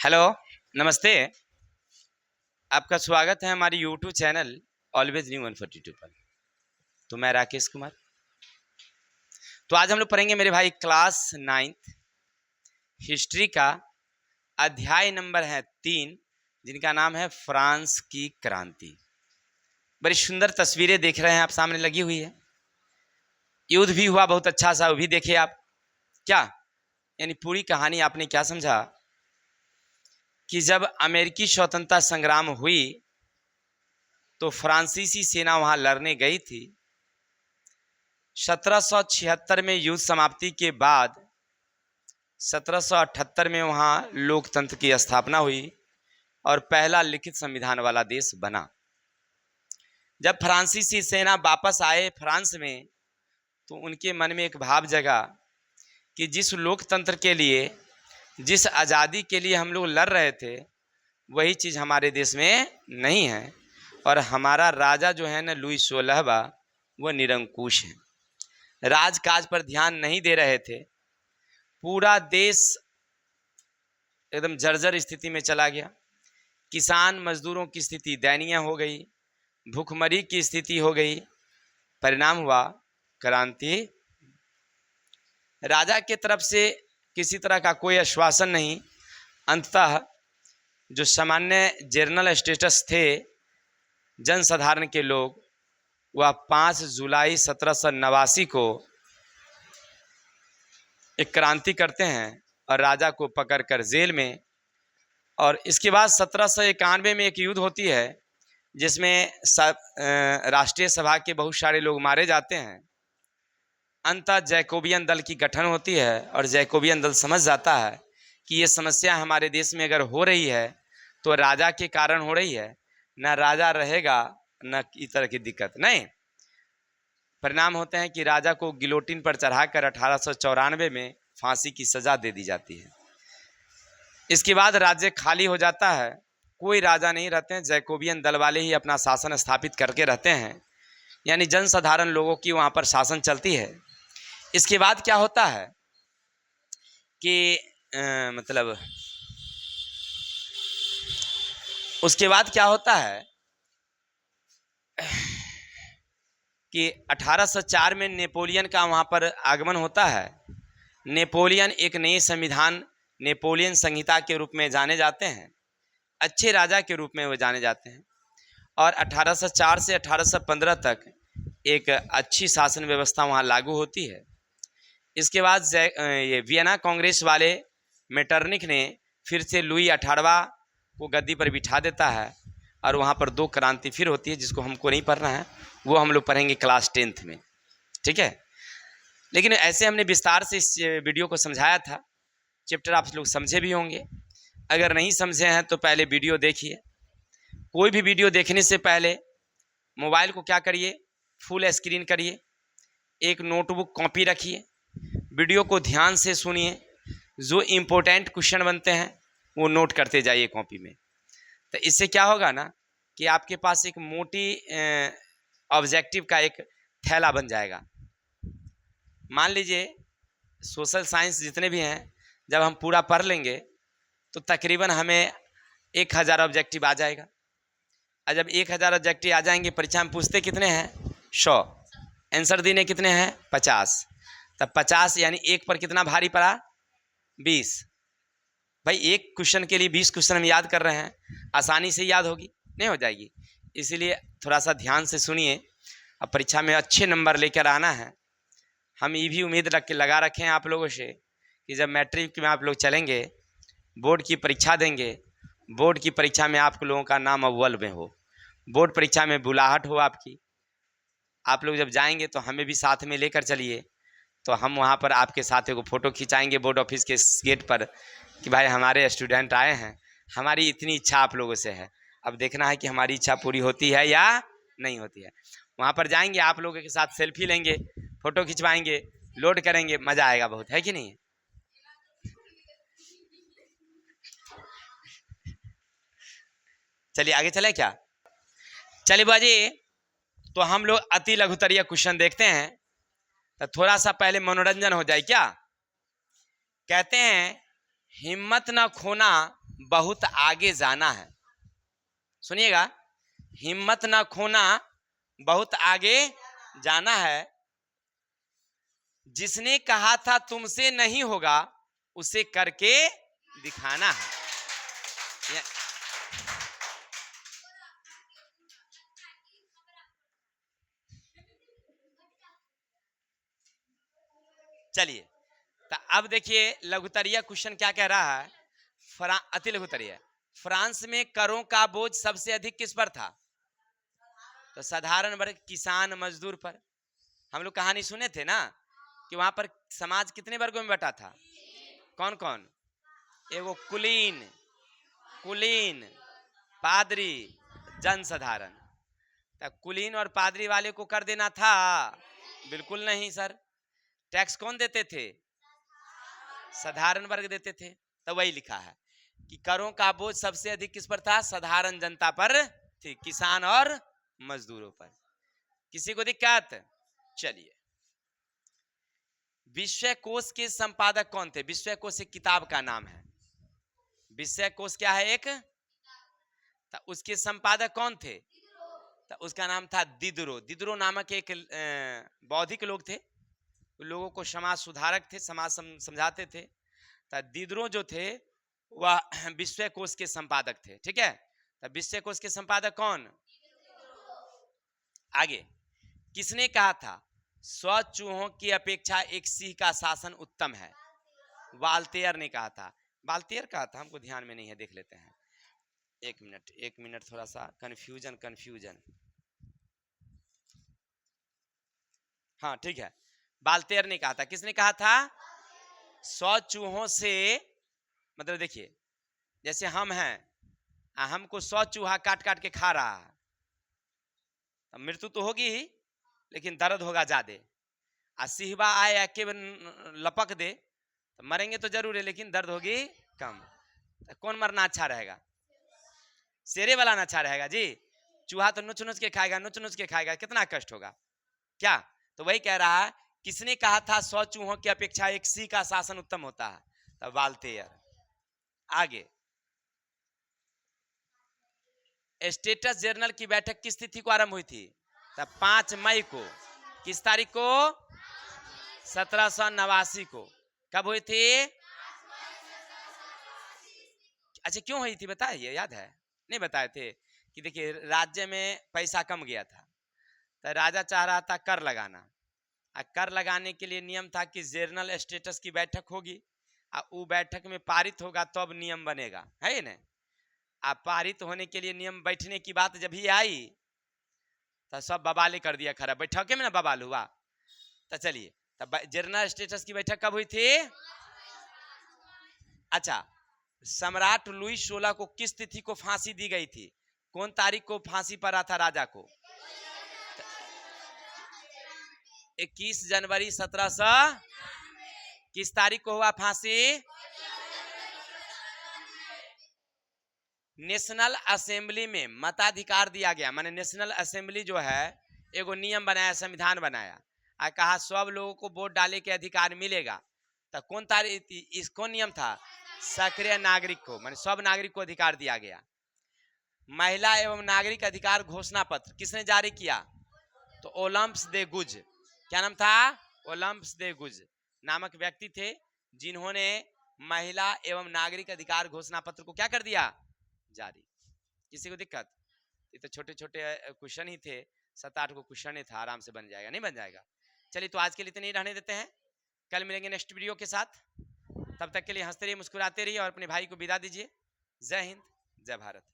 Hello, नमस्ते। आपका स्वागत है हमारी यूट्यूब चैनल ऑलवेज न्यू 142 पर। तो मैं राकेश कुमार। तो आज हम लोग पढ़ेंगे मेरे भाई क्लास 9th हिस्ट्री का अध्याय नंबर है 3, जिनका नाम है फ्रांस की क्रांति। बड़ी सुंदर तस्वीरें देख रहे हैं आप, सामने लगी हुई है। युद्ध भी हुआ बहुत अच्छा सा, वो भी देखिए आप। क्या यानी पूरी कहानी आपने क्या समझा कि जब अमेरिकी स्वतंत्रता संग्राम हुई तो फ्रांसीसी सेना वहां लड़ने गई थी। 1776 में युद्ध समाप्ति के बाद 1778 में वहां लोकतंत्र की स्थापना हुई और पहला लिखित संविधान वाला देश बना। जब फ्रांसीसी सेना वापस आए फ्रांस में तो उनके मन में एक भाव जगा कि जिस लोकतंत्र के लिए, जिस आज़ादी के लिए हम लोग लड़ रहे थे, वही चीज़ हमारे देश में नहीं है। और हमारा राजा जो है ना, लुई 16वां, वो निरंकुश है, राजकाज पर ध्यान नहीं दे रहे थे। पूरा देश एकदम जर्जर स्थिति में चला गया। किसान मजदूरों की स्थिति दयनीय हो गई, भूखमरी की स्थिति हो गई। परिणाम हुआ क्रांति। राजा के तरफ से किसी तरह का कोई आश्वासन नहीं। अंततः जो सामान्य जर्नल स्टेटस थे, जनसाधारण के लोग, वह 5 जुलाई 1789 को एक क्रांति करते हैं और राजा को पकड़कर जेल में। और इसके बाद 1791 में एक युद्ध होती है जिसमें राष्ट्रीय सभा के बहुत सारे लोग मारे जाते हैं। अंततः जैकोबियन दल की गठन होती है और जैकोबियन दल समझ जाता है कि ये समस्या हमारे देश में अगर हो रही है तो राजा के कारण हो रही है, न राजा रहेगा न इस तरह की दिक्कत नहीं। परिणाम होते हैं कि राजा को गिलोटिन पर चढ़ाकर 1894 में फांसी की सजा दे दी जाती है। इसके बाद राज्य खाली हो जाता है, कोई राजा नहीं रहते हैं, जैकोबियन दल वाले ही अपना शासन स्थापित करके रहते हैं, यानी जनसाधारण लोगों की वहाँ पर शासन चलती है। इसके बाद क्या होता है कि उसके बाद क्या होता है कि 1804 में नेपोलियन का वहाँ पर आगमन होता है। नेपोलियन एक नए संविधान, नेपोलियन संहिता के रूप में जाने जाते हैं, अच्छे राजा के रूप में वो जाने जाते हैं। और 1804 से 1815 तक एक अच्छी शासन व्यवस्था वहाँ लागू होती है। इसके बाद ये वियना कांग्रेस वाले मेटरनिक ने फिर से लुई 18वां को गद्दी पर बिठा देता है और वहाँ पर 2 क्रांति फिर होती है, जिसको हमको नहीं पढ़ना है, वो हम लोग पढ़ेंगे क्लास 10th में, ठीक है। लेकिन ऐसे हमने विस्तार से इस वीडियो को समझाया था, चैप्टर आप लोग समझे भी होंगे। अगर नहीं समझे हैं तो पहले वीडियो देखिए। कोई भी वीडियो देखने से पहले मोबाइल को क्या करिए, फुल स्क्रीन करिए, एक नोटबुक कॉपी रखिए, वीडियो को ध्यान से सुनिए, जो इम्पोर्टेंट क्वेश्चन बनते हैं वो नोट करते जाइए कॉपी में। तो इससे क्या होगा ना कि आपके पास एक मोटी ऑब्जेक्टिव का एक थैला बन जाएगा। मान लीजिए सोशल साइंस जितने भी हैं, जब हम पूरा पढ़ लेंगे तो तकरीबन हमें 1000 ऑब्जेक्टिव आ जाएगा। और जब 1000 ऑब्जेक्टिव आ जाएंगे, परीक्षा में पूछते कितने हैं, 100, आंसर देने कितने हैं, 50। तब 50 यानी 1 पर कितना भारी पड़ा, 20। भाई एक क्वेश्चन के लिए 20 क्वेश्चन हम याद कर रहे हैं, आसानी से याद होगी नहीं, हो जाएगी। इसीलिए थोड़ा सा ध्यान से सुनिए। अब परीक्षा में अच्छे नंबर लेकर आना है। हम ये भी उम्मीद लगा रखे हैं आप लोगों से कि जब मैट्रिक में आप लोग चलेंगे, बोर्ड की परीक्षा देंगे, बोर्ड की परीक्षा में आप लोगों का नाम अव्वल में हो, बोर्ड परीक्षा में बुलाहट हो आपकी। आप लोग जब जाएंगे तो हमें भी साथ में लेकर चलिए, तो हम वहाँ पर आपके साथ एक फ़ोटो खिंचाएंगे बोर्ड ऑफिस के गेट पर कि भाई हमारे स्टूडेंट आए हैं, हमारी इतनी इच्छा आप लोगों से है। अब देखना है कि हमारी इच्छा पूरी होती है या नहीं होती है। वहाँ पर जाएंगे, आप लोगों के साथ सेल्फी लेंगे, फ़ोटो खिंचवाएंगे, लोड करेंगे, मज़ा आएगा बहुत, है कि नहीं। चलिए आगे चले क्या, चलिए बाजी। तो हम लोग अति लघुतरीय क्वेश्चन देखते हैं, तो थोड़ा सा पहले मनोरंजन हो जाए क्या। कहते हैं हिम्मत न खोना बहुत आगे जाना है। सुनिएगा, हिम्मत ना खोना, बहुत आगे जाना है। जिसने कहा था तुमसे नहीं होगा, उसे करके दिखाना है। चलिए, तो अब देखिए लघुतरीय क्वेश्चन क्या कह रहा है। अति लघुतरीय, फ्रांस में करों का बोझ सबसे अधिक किस पर था? तो साधारण वर्ग, किसान, मजदूर पर। हम लोग कहानी सुने थे ना कि वहां पर समाज कितने वर्गों में बटा था? कौन कौन? एगो कुलीन, कुलीन, पादरी, जनसाधारण। तो कुलीन और पादरी वाले को कर देना था? बिल्कुल नहीं सर। टैक्स कौन देते थे? साधारण वर्ग देते थे। तो वही लिखा है कि करों का बोझ सबसे अधिक किस पर था? साधारण जनता पर थी, किसान और मजदूरों पर। किसी को दिक्कत? चलिए, विश्व कोश के संपादक कौन थे? विश्व कोश एक किताब का नाम है। विश्व कोश क्या है? एक। तो उसके संपादक कौन थे? तो उसका नाम था दिदरो। दिदरो नामक एक बौद्धिक लोग थे, लोगों को समाज सुधारक थे, समाज समझाते थे। तो दिदरो जो थे वह विश्व कोश के संपादक थे। ठीक है, तो विश्व कोश के संपादक कौन? आगे, किसने कहा था 100 चूहों की अपेक्षा एक सिंह का शासन उत्तम है? वाल्तेयर ने कहा था। वाल्तेयर कहा था, हमको ध्यान में नहीं है, देख लेते हैं। एक मिनट, थोड़ा सा कंफ्यूजन। हाँ ठीक है, वाल्तेयर ने कहा था। किसने कहा था? 100 चूहों से, मतलब देखिए जैसे हम हैं, हमको 100 चूहा काट काट के खा रहा है, मृत्यु तो होगी ही, लेकिन दर्द होगा ज्यादा। सिहबा आए के लपक दे तो मरेंगे तो जरूर है, लेकिन दर्द होगी कम। तो कौन मरना अच्छा रहेगा? शेरे वाला ना अच्छा रहेगा जी। चूहा तो नुच नुच के खाएगा, नुच नुच के खाएगा, कितना कष्ट होगा क्या? तो वही कह रहा है, किसने कहा था 100 चूहों की अपेक्षा एक सिंह का शासन उत्तम होता है? तो वाल्तेयर। आगे, स्टेटस जर्नल की बैठक किस तिथि को आरंभ हुई थी? तो 5 मई को। किस तारीख को? 1789 को। कब हुई थी? अच्छा, क्यों हुई थी बताइए, याद है? नहीं बताए थे कि देखिए राज्य में पैसा कम गया था, तो राजा चाह रहा था कर लगाना। कर लगाने के लिए नियम था कि जर्नल स्टेटस की बैठक होगी, वो बैठक में पारित होगा तो अब नियम बनेगा, है ना? पारित होने के लिए नियम बैठने की बात जब ही आई तो सब बवाल कर दिया खरा, बैठक में ना बवाल हुआ। तो चलिए, तब जर्नल स्टेटस की बैठक कब हुई थी? अच्छा, सम्राट लुई 16 को किस तिथि को फांसी दी गई थी? कौन तारीख को फांसी पड़ा था राजा को? 21 जनवरी 1700। किस तारीख को हुआ फांसी? नेशनल असेंबली में मताधिकार दिया गया, माने नेशनल असेंबली जो है एगो नियम बनाया, संविधान बनाया, कहा सब लोगों को वोट डाले के अधिकार मिलेगा। तो कौन तारीख, इस कौन नियम था? सक्रिय नागरिक को, माने सब नागरिक को अधिकार दिया गया। महिला एवं नागरिक अधिकार घोषणा पत्र किसने जारी किया? तो ओलम्प्स दे गुज। क्या नाम था? ओलम्प्स दे गुज नामक व्यक्ति थे, जिन्होंने महिला एवं नागरिक अधिकार घोषणा पत्र को क्या कर दिया? जारी। किसी को दिक्कत? ये तो छोटे छोटे क्वेश्चन ही थे, 7-8 को क्वेश्चन ही था, आराम से बन जाएगा, नहीं बन जाएगा? चलिए, तो आज के लिए इतने ही रहने देते हैं, कल मिलेंगे नेक्स्ट वीडियो के साथ। तब तक के लिए हंसते रहिए, मुस्कुराते रहिए और अपने भाई को विदा दीजिए। जय हिंद, जय भारत।